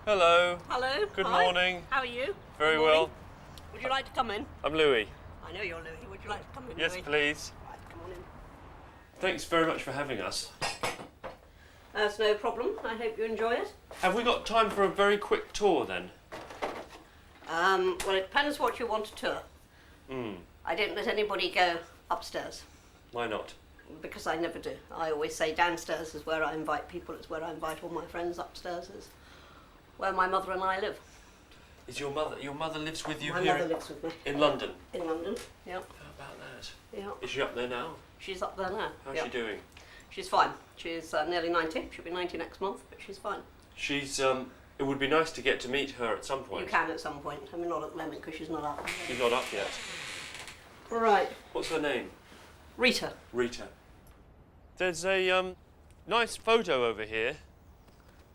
Hello. Hello. Good Hi. morning. How are you? Very Good morning. well. Would you like to come in? I'm Louis. I know you're Louis. Would you like to come in, Yes, Louis? please. Right, come on in. Thanks very much for having us. That's no problem. I hope you enjoy it. Have we got time for a very quick tour then? Well, it depends what you want to tour. I don't let anybody go upstairs Why not? because I never do. I always say downstairs is where I invite people. It's where I invite all my friends. Upstairs is where my mother and I live. Is your mother lives with you My here mother lives with me. in London? In London, yeah. How about that? Yeah. Is she up there now? She's up there now. How's yeah. she doing? She's fine. She's nearly 90. She'll be 90 next month, but she's fine. She's it would be nice to get to meet her at some point. You can at some point. I mean, not at the moment because she's not up. She's not up yet. Right. What's her name? Rita. Rita. There's a nice photo over here.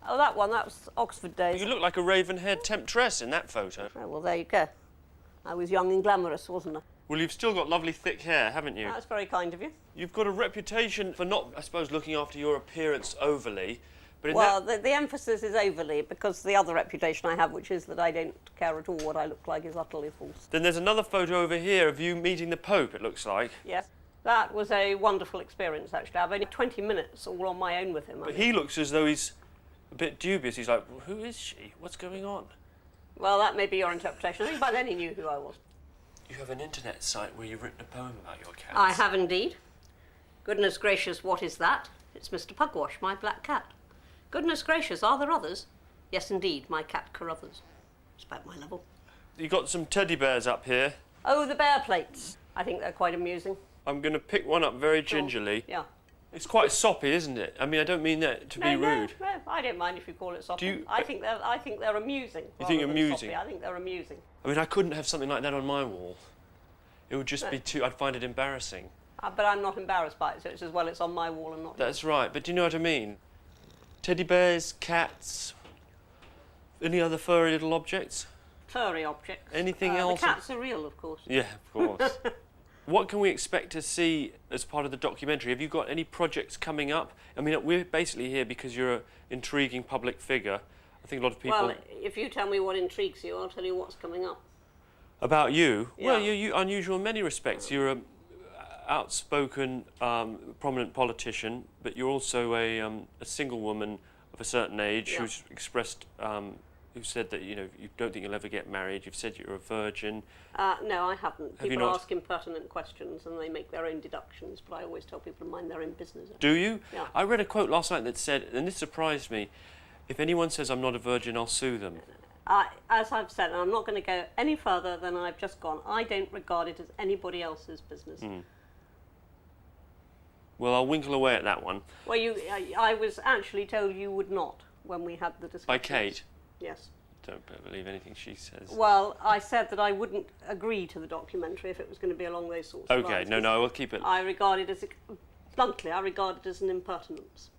Oh, that one. That was Oxford days. You look like a raven-haired temptress in that photo. Oh, well, there you go. I was young and glamorous, wasn't I? Well, you've still got lovely thick hair, haven't you? That's very kind of you. You've got a reputation for not, I suppose, looking after your appearance overly, but in Well, that... the emphasis is overly because the other reputation I have, which is that I don't care at all what I look like, is utterly false. Then there's another photo over here of you meeting the Pope, it looks like. Yes. That was a wonderful experience, actually. I've only 20 minutes all on my own with him. But he looks as though he's a bit dubious. He's like, well, who is she? What's going on? Well, that may be your interpretation. I think by then he knew who I was. You have an internet site where you've written a poem about your cats. I have indeed. Goodness gracious, what is that? It's Mr. Pugwash, my black cat. Goodness gracious, are there others? Yes, indeed, my cat Carruthers. It's about my level. You've got some teddy bears up here. Oh, the bear plates. I think they're quite amusing. I'm going to pick one up very gingerly. Yeah. It's quite soppy, isn't it? I mean, I don't mean that to be rude. No, I don't mind if you call it soppy. Do you- I think they're amusing. You think rather than amusing? soppy. I think they're amusing. I mean, I couldn't have something like that on my wall. It would just be too... I'd find it embarrassing. But I'm not embarrassed by it, so it's as well it's on my wall and not yours. That's right, but do you know what I mean? Teddy bears, cats, any other furry little objects? Furry objects. Anything else? The cats are real, of course. Yeah, of course. What can we expect to see as part of the documentary? Have you got any projects coming up? I mean, we're basically here because you're an intriguing public figure. I think a lot of people... Well, if you tell me what intrigues you, I'll tell you what's coming up. About you? Yeah. Well, you're unusual in many respects. You're an outspoken, prominent politician, but you're also a single woman of a certain age who's expressed... who said that, you know, you don't think you'll ever get married. You've said you're a virgin. No, I haven't. Have you People not? ask impertinent questions and they make their own deductions, but I always tell people to mind their own business. Do you? Yeah. I read a quote last night that said, and this surprised me, if anyone says I'm not a virgin, I'll sue them. As I've said, and I'm not going to go any further than I've just gone, I don't regard it as anybody else's business. Well, I'll winkle away at that one. Well, I was actually told you would not when we had the discussion. By Kate? Yes. Don't believe anything she says. Well, I said that I wouldn't agree to the documentary if it was going to be along those sorts of Okay, lines. no, we'll keep it. I regard it as, bluntly, I regard it as an impertinence.